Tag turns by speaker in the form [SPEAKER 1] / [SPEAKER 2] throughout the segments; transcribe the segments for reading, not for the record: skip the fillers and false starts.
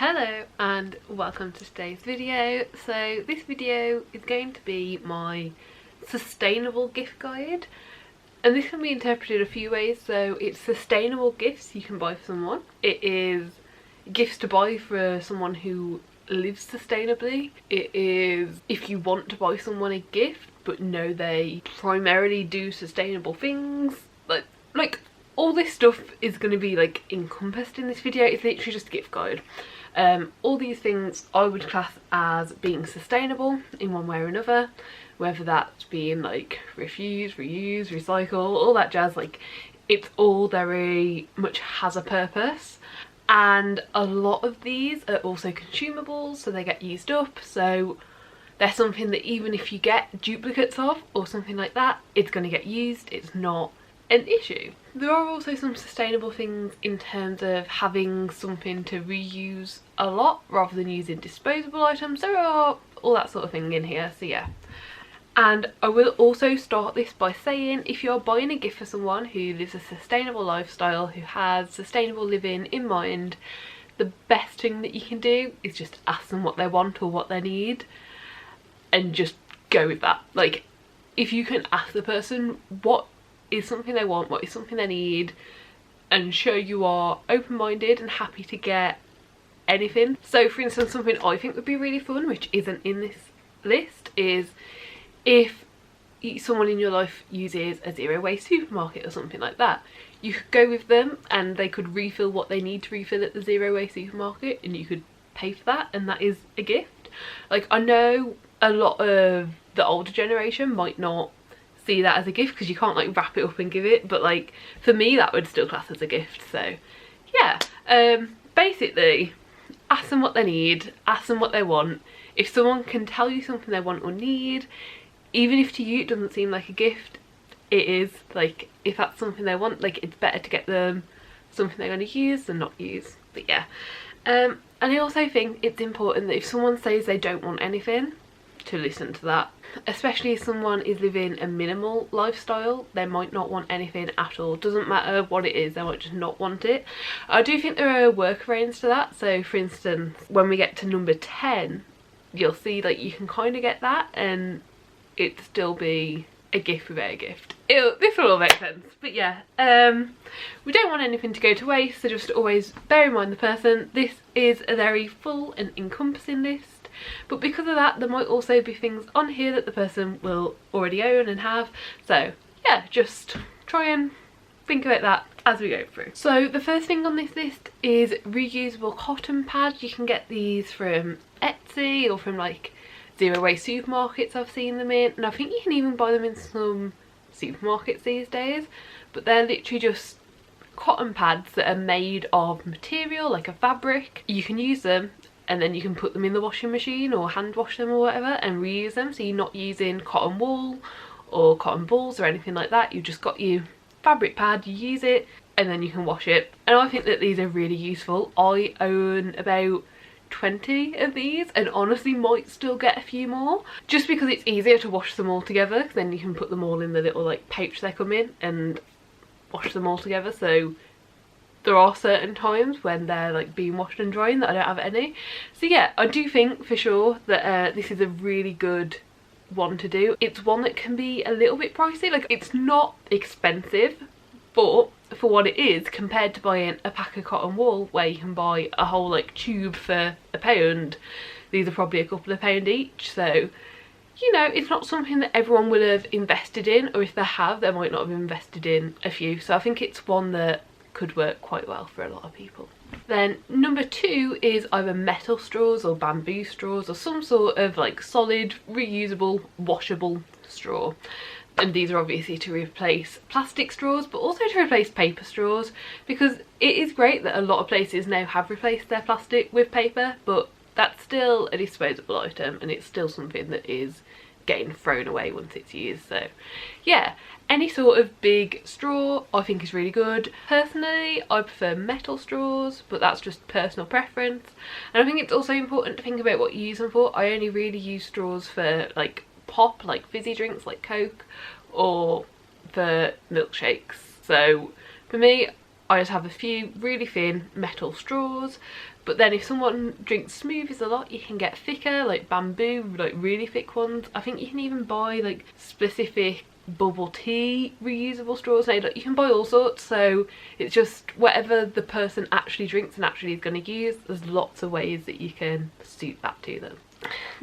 [SPEAKER 1] Hello and welcome to today's video. So this video is going to be my sustainable gift guide, and this can be interpreted a few ways. So it's sustainable gifts you can buy for someone, it is gifts to buy for someone who lives sustainably, it is if you want to buy someone a gift but know they primarily do sustainable things, like all this stuff is going to be like encompassed in this video. It's literally just a gift guide. All these things I would class as being sustainable in one way or another, whether that's being like refuse, reuse, recycle, all that jazz. Like it's all very much has a purpose, and a lot of these are also consumables, so they get used up, so they're something that even if you get duplicates of or something like that, it's going to get used. It's not an issue. There are also some sustainable things in terms of having something to reuse a lot rather than using disposable items. There are all that sort of thing in here, so yeah. And I will also start this by saying, if you're buying a gift for someone who lives a sustainable lifestyle, who has sustainable living in mind, the best thing that you can do is just ask them what they want or what they need and just go with that. Like if you can ask the person what is something they want, what is something they need, and show you are open-minded and happy to get anything. So for instance, something I think would be really fun, which isn't in this list, is if someone in your life uses a zero waste supermarket or something like that, you could go with them and they could refill what they need to refill at the zero waste supermarket, and you could pay for that, and that is a gift. Like I know a lot of the older generation might not see that as a gift because you can't like wrap it up and give it, but like for me that would still class as a gift. So yeah, basically ask them what they need, ask them what they want. If someone can tell you something they want or need, even if to you it doesn't seem like a gift, it is. Like if that's something they want, like it's better to get them something they're going to use than not use. But yeah, and I also think it's important that if someone says they don't want anything, to listen to that. Especially if someone is living a minimal lifestyle, they might not want anything at all. Doesn't matter what it is, they might just not want it. I do think there are workarounds to that. So for instance, when we get to number 10, you'll see like you can kind of get that and it still be a gift without a gift. This will all make sense. But yeah, we don't want anything to go to waste, so just always bear in mind the person. This is a very full and encompassing list, but because of that there might also be things on here that the person will already own and have. So yeah, just try and think about that as we go through. So the first thing on this list is reusable cotton pads. You can get these from Etsy or from like zero waste supermarkets. I've seen them in, and I think you can even buy them in some supermarkets these days, but they're literally just cotton pads that are made of material like a fabric. You can use them and then you can put them in the washing machine or hand wash them or whatever and reuse them, so you're not using cotton wool or cotton balls or anything like that. You've just got your fabric pad, you use it and then you can wash it. And I think that these are really useful. I own about 20 of these and honestly might still get a few more, just because it's easier to wash them all together. Then you can put them all in the little like pouch they come in and wash them all together. So there are certain times when they're like being washed and drying that I don't have any. So yeah, I do think for sure that this is a really good one to do. It's one that can be a little bit pricey. Like it's not expensive, but for what it is, compared to buying a pack of cotton wool where you can buy a whole like tube for £1, these are probably a couple of £1 each. So you know, it's not something that everyone will have invested in, or if they have, they might not have invested in a few. So I think it's one that could work quite well for a lot of people. Then number 2 is either metal straws or bamboo straws or some sort of like solid, reusable, washable straw. And these are obviously to replace plastic straws, but also to replace paper straws, because it is great that a lot of places now have replaced their plastic with paper, but that's still a disposable item and it's still something that is getting thrown away once it's used. So yeah, any sort of big straw I think is really good. Personally, I prefer metal straws, but that's just personal preference. And I think it's also important to think about what you use them for. I only really use straws for like pop, like fizzy drinks like Coke, or for milkshakes. So for me, I just have a few really thin metal straws, But then if someone drinks smoothies a lot, you can get thicker, like bamboo, like really thick ones. I think you can even buy like specific bubble tea reusable straws. Like, you can buy all sorts, so it's just whatever the person actually drinks and actually is going to use. There's lots of ways that you can suit that to them.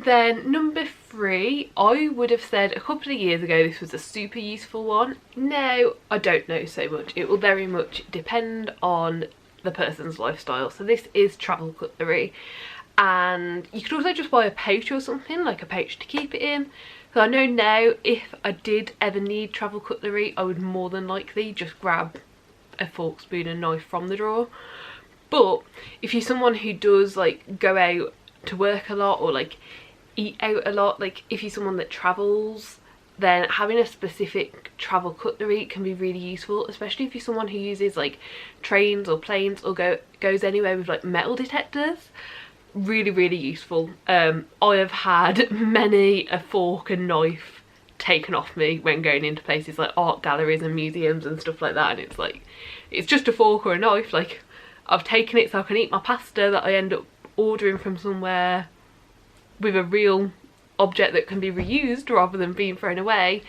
[SPEAKER 1] Then number 3, I would have said a couple of years ago this was a super useful one. Now I don't know so much. It will very much depend on the person's lifestyle. So this is travel cutlery, and you could also just buy a pouch or something, like a pouch to keep it in. So I know now if I did ever need travel cutlery, I would more than likely just grab a fork, spoon and knife from the drawer. But if you're someone who does like go out to work a lot or like eat out a lot, like if you're someone that travels, then having a specific travel cutlery can be really useful, especially if you're someone who uses like trains or planes or goes anywhere with like metal detectors. Really, really useful. I have had many a fork and knife taken off me when going into places like art galleries and museums and stuff like that, and it's like, it's just a fork or a knife. Like, I've taken it so I can eat my pasta that I end up ordering from somewhere with a real object that can be reused rather than being thrown away,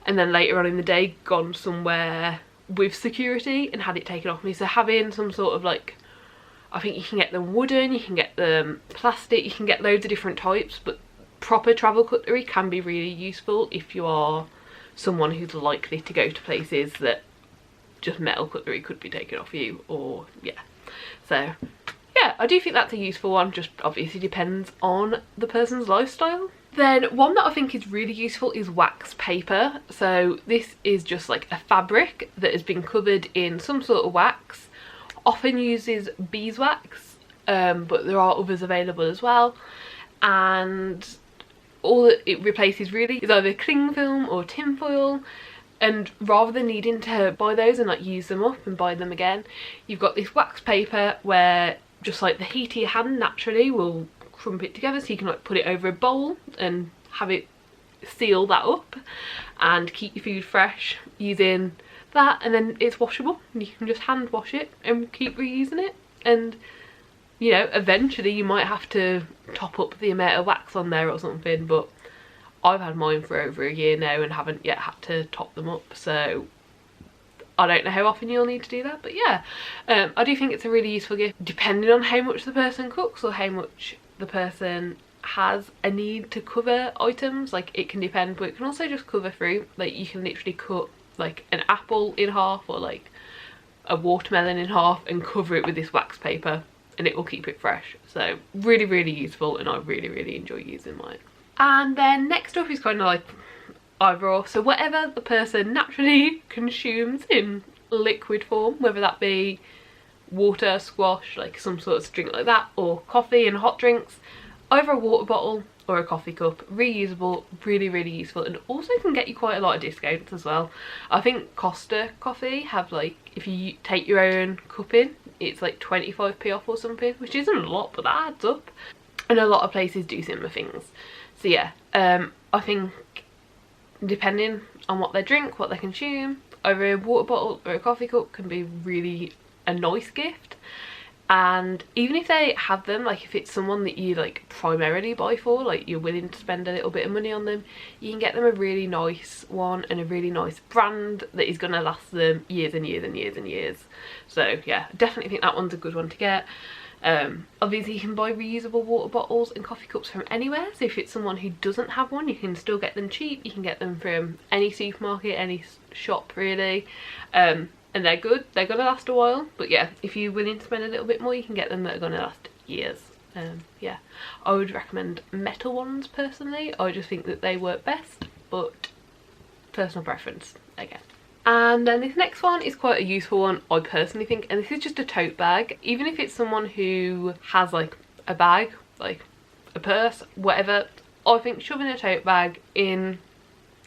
[SPEAKER 1] and then later on in the day gone somewhere with security and had it taken off me. So having some sort of like, I think you can get them wooden, you can get them plastic, you can get loads of different types, but proper travel cutlery can be really useful if you are someone who's likely to go to places that just metal cutlery could be taken off you, or yeah. So yeah, I do think that's a useful one, just obviously depends on the person's lifestyle. Then one that I think is really useful is wax paper. So this is just like a fabric that has been covered in some sort of wax. Often uses beeswax, but there are others available as well, and all that it replaces really is either cling film or tin foil. And rather than needing to buy those and like use them up and buy them again, you've got this wax paper where just like the heat of your hand naturally will crump it together, so you can like put it over a bowl and have it seal that up and keep your food fresh using that. And then it's washable and you can just hand wash it and keep reusing it. And you know, eventually you might have to top up the amount of wax on there or something, but I've had mine for over a year now and haven't yet had to top them up, so I don't know how often you'll need to do that. But yeah, I do think it's a really useful gift, depending on how much the person cooks or how much the person has a need to cover items. Like, it can depend, but it can also just cover fruit. Like, you can literally cut like an apple in half or like a watermelon in half and cover it with this wax paper and it will keep it fresh. So really, really useful, and I really, really enjoy using mine. And then next up is kind of like either or, so whatever the person naturally consumes in liquid form, whether that be water, squash, like some sort of drink like that, or coffee and hot drinks, either a water bottle or a coffee cup, reusable, really, really useful, and also can get you quite a lot of discounts as well. I think Costa Coffee have like, if you take your own cup in, it's like 25p off or something, which isn't a lot, but that adds up. And a lot of places do similar things. So yeah, I think depending on what they drink, what they consume, either a water bottle or a coffee cup can be really a nice gift. And even if they have them, like if it's someone that you like primarily buy for, like you're willing to spend a little bit of money on them, you can get them a really nice one and a really nice brand that is going to last them years and years and years and years. So yeah, I definitely think that one's a good one to get. Obviously you can buy reusable water bottles and coffee cups from anywhere, so if it's someone who doesn't have one, you can still get them cheap. You can get them from any supermarket, any shop really, and they're good, they're gonna last a while. But yeah, if you're willing to spend a little bit more, you can get them that are gonna last years. Yeah, I would recommend metal ones personally. I just think that they work best, but personal preference again. And then this next one is quite a useful one, I personally think, and this is just a tote bag. Even if it's someone who has like a bag, like a purse, whatever, I think shoving a tote bag in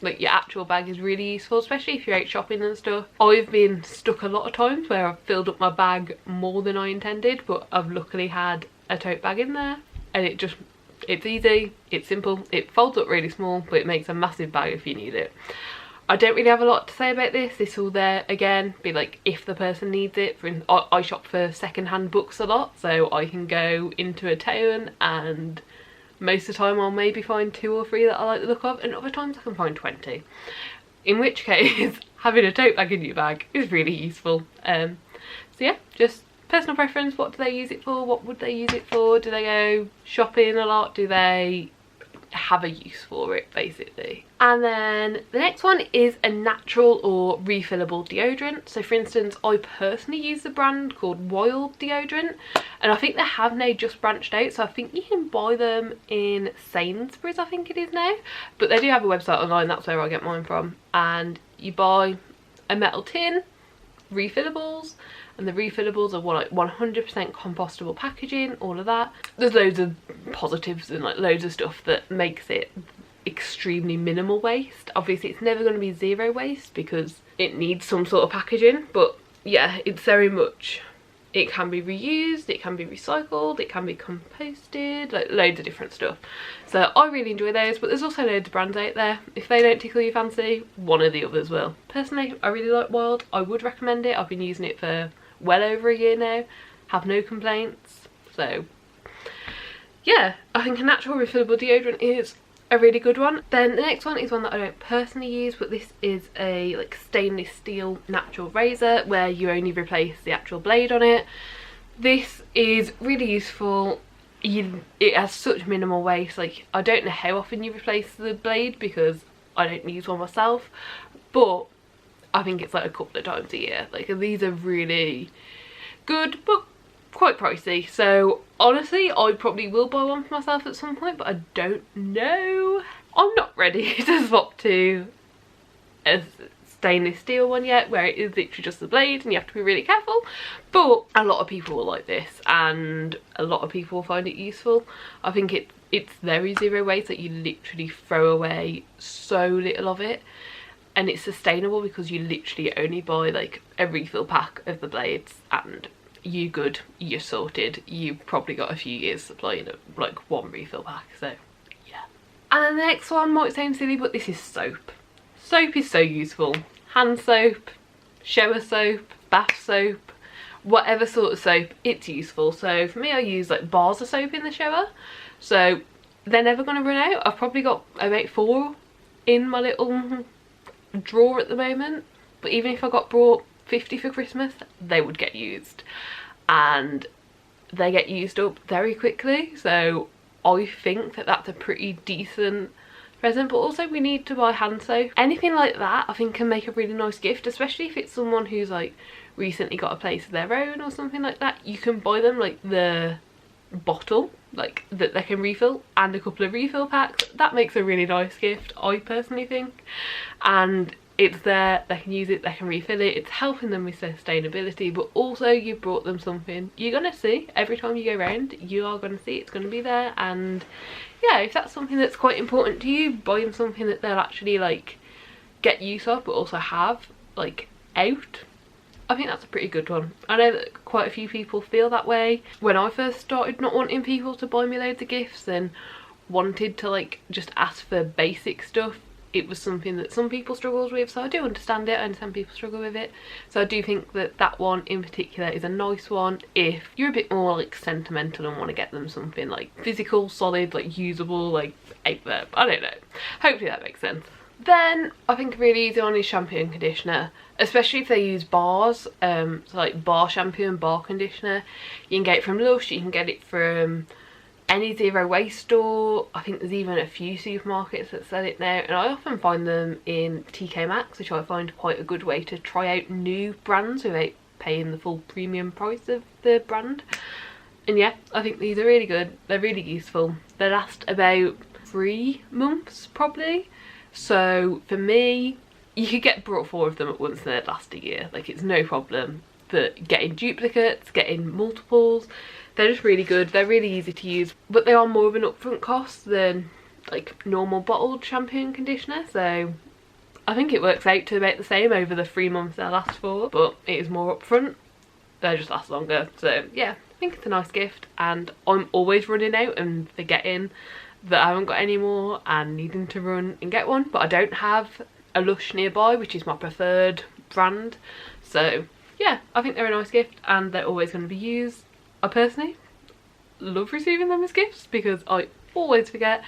[SPEAKER 1] like your actual bag is really useful, especially if you're out shopping and stuff. I've been stuck a lot of times where I've filled up my bag more than I intended, but I've luckily had a tote bag in there, and it's easy, it's simple, it folds up really small, but it makes a massive bag if you need it. I don't really have a lot to say about this. This will there again be like if the person needs it. I shop for second-hand books a lot, so I can go into a town and most of the time I'll maybe find 2 or 3 that I like the look of, and other times I can find 20. In which case, having a tote bag in your bag is really useful. So yeah, just personal preference. What do they use it for? What would they use it for? Do they go shopping a lot? Do they have a use for it, basically? And then the next one is a natural or refillable deodorant. So for instance, I personally use the brand called Wild Deodorant, and I think they have now just branched out, so I think you can buy them in Sainsbury's, I think it is now, but they do have a website online. That's where I get mine from. And you buy a metal tin, refillables, and the refillables are like 100% compostable packaging, all of that. There's loads of positives and like loads of stuff that makes it extremely minimal waste. Obviously it's never going to be zero waste because it needs some sort of packaging, but yeah, it's very much, it can be reused, it can be recycled, it can be composted, like loads of different stuff. So I really enjoy those, but there's also loads of brands out there. If they don't tickle your fancy, one of the others will. Personally, I really like Wild. I would recommend it. I've been using it for well over a year now, have no complaints. So yeah, I think a natural refillable deodorant is a really good one. Then the next one is one that I don't personally use, but this is a like stainless steel natural razor where you only replace the actual blade on it. This is really useful. It has such minimal waste. Like, I don't know how often you replace the blade because I don't use one myself, but I think it's like a couple of times a year. Like, these are really good but quite pricey, so honestly I probably will buy one for myself at some point, but I don't know. I'm not ready to swap to a stainless steel one yet, where it is literally just the blade and you have to be really careful, but a lot of people will like this and a lot of people will find it useful. I think it's very zero waste, that you literally throw away so little of it, and it's sustainable because you literally only buy like a refill pack of the blades and you good, you're sorted. You've probably got a few years supply in like one refill pack, so yeah. And then the next one might sound silly, but this is soap. Soap is so useful. Hand soap, shower soap, bath soap, whatever sort of soap, it's useful. So for me, I use like bars of soap in the shower, so they're never going to run out. I've probably got about 4 in my little drawer at the moment, but even if I got brought 50 for Christmas, they would get used, and they get used up very quickly, so I think that that's a pretty decent present. But also we need to buy hand soap. Anything like that I think can make a really nice gift, especially if it's someone who's like recently got a place of their own or something like that. You can buy them like the bottle like that they can refill and a couple of refill packs. That makes a really nice gift, I personally think, and it's there, they can use it, they can refill it, it's helping them with sustainability, but also you've brought them something you're gonna see every time you go around. You are gonna see it's gonna be there, and yeah, if that's something that's quite important to you, buy them something that they'll actually like get use of but also have like out. I think that's a pretty good one. I know that quite a few people feel that way. When I first started not wanting people to buy me loads of gifts and wanted to like just ask for basic stuff, it was something that some people struggled with, so I do understand it. I understand people struggle with it, so I do think that that one in particular is a nice one if you're a bit more like sentimental and want to get them something like physical, solid, like usable, like out there. I don't know, hopefully that makes sense. Then I think a really easy one is shampoo and conditioner, especially if they use bars, so like bar shampoo and bar conditioner. You can get it from Lush, you can get it from any zero waste store. I think there's even a few supermarkets that sell it now, and I often find them in TK Maxx, which I find quite a good way to try out new brands without paying the full premium price of the brand. And yeah, I think these are really good, they're really useful. They last about 3 months probably, so for me, you could get brought 4 of them at once and they'd last a year. Like, it's no problem. But getting duplicates, getting multiples, they're just really good. They're really easy to use, but they are more of an upfront cost than like normal bottled shampoo and conditioner, so I think it works out to about the same over the 3 months they'll last for, but it is more upfront. They just last longer, so yeah, I think it's a nice gift, and I'm always running out and forgetting that I haven't got any more and needing to run and get one. But I don't have a Lush nearby, which is my preferred brand. So yeah, I think they're a nice gift and they're always going to be used. I personally love receiving them as gifts because I always forget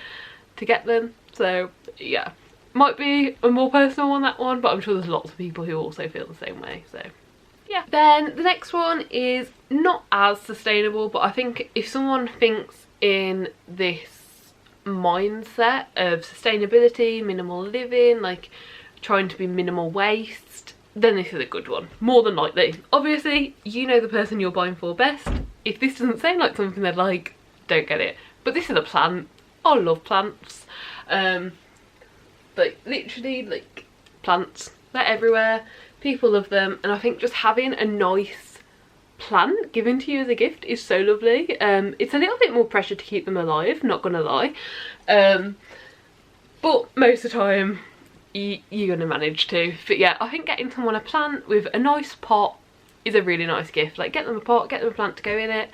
[SPEAKER 1] to get them. So yeah, might be a more personal one, that one, but I'm sure there's lots of people who also feel the same way. So yeah. Then the next one is not as sustainable, but I think if someone thinks in this mindset of sustainability, minimal living, like trying to be minimal waste, then this is a good one, more than likely. Obviously, you know the person you're buying for best. If this doesn't sound like something they'd like, don't get it. But this is a plant. I love plants. But literally, like, plants, they're everywhere. People love them, and I think just having a nice plant given to you as a gift is so lovely. It's a little bit more pressure to keep them alive, not gonna lie. But most of the time, you're gonna manage to. But yeah, I think getting someone a plant with a nice pot is a really nice gift. Like, get them a pot, get them a plant to go in it.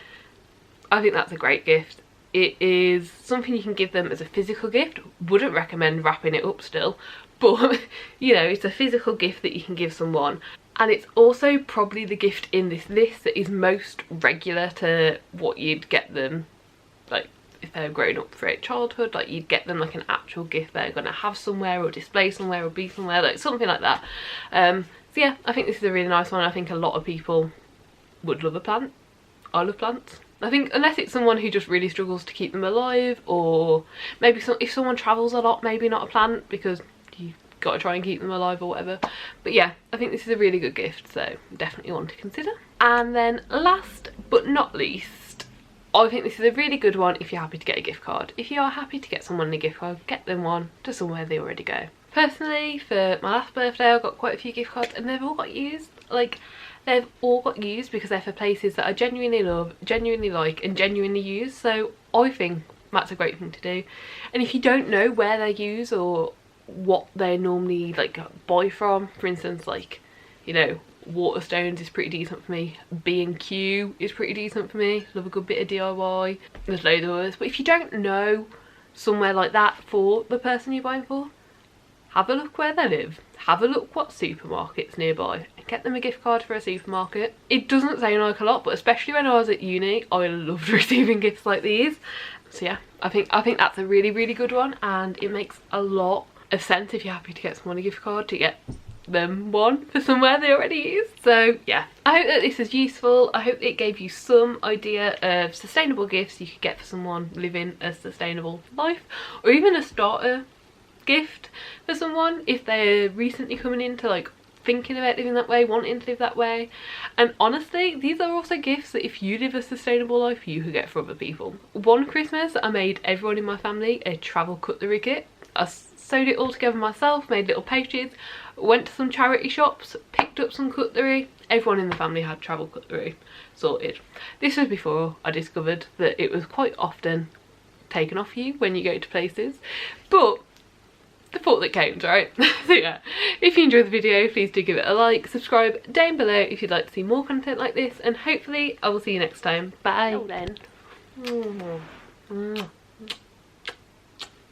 [SPEAKER 1] I think that's a great gift. It is something you can give them as a physical gift. Wouldn't recommend wrapping it up still, but you know, it's a physical gift that you can give someone. And it's also probably the gift in this list that is most regular to what you'd get them, like if they're growing up throughout childhood. Like, you'd get them like an actual gift they're gonna have somewhere or display somewhere or be somewhere, like something like that. So yeah, I think this is a really nice one. I think a lot of people would love a plant. I love plants. I think unless it's someone who just really struggles to keep them alive, or maybe if someone travels a lot, maybe not a plant because you've got to try and keep them alive or whatever. But yeah, I think this is a really good gift, so definitely one to consider. And then last but not least, I think this is a really good one if you're happy to get a gift card. If you are happy to get someone a gift card, get them one to somewhere they already go. Personally, for my last birthday, I got quite a few gift cards and they've all got used. Like, they've all got used because they're for places that I genuinely love, genuinely like, and genuinely use. So I think that's a great thing to do. And if you don't know where they're used or what they normally like buy from, for instance, like, you know, Waterstones is pretty decent for me, B&Q is pretty decent for me, love a good bit of DIY, there's loads of others. But if you don't know somewhere like that for the person you're buying for, have a look where they live, have a look what supermarkets nearby, and get them a gift card for a supermarket. It doesn't sound like a lot, but especially when I was at uni, I loved receiving gifts like these. So yeah, I think that's a really, really good one, and it makes a lot of sense if you're happy to get someone a gift card to get them one for somewhere they already use. So yeah, I hope that this is useful. I hope it gave you some idea of sustainable gifts you could get for someone living a sustainable life, or even a starter gift for someone if they're recently coming into like thinking about living that way, wanting to live that way. And honestly, these are also gifts that if you live a sustainable life, you could get for other people. One Christmas, I made everyone in my family a travel cutlery kit. I sewed it all together myself, made little pouches, went to some charity shops, picked up some cutlery. Everyone in the family had travel cutlery sorted. This was before I discovered that it was quite often taken off you when you go to places, but the thought that counts, right? So yeah, if you enjoyed the video, please do give it a like, subscribe down below if you'd like to see more content like this, and hopefully I will see you next time. Bye. Till then.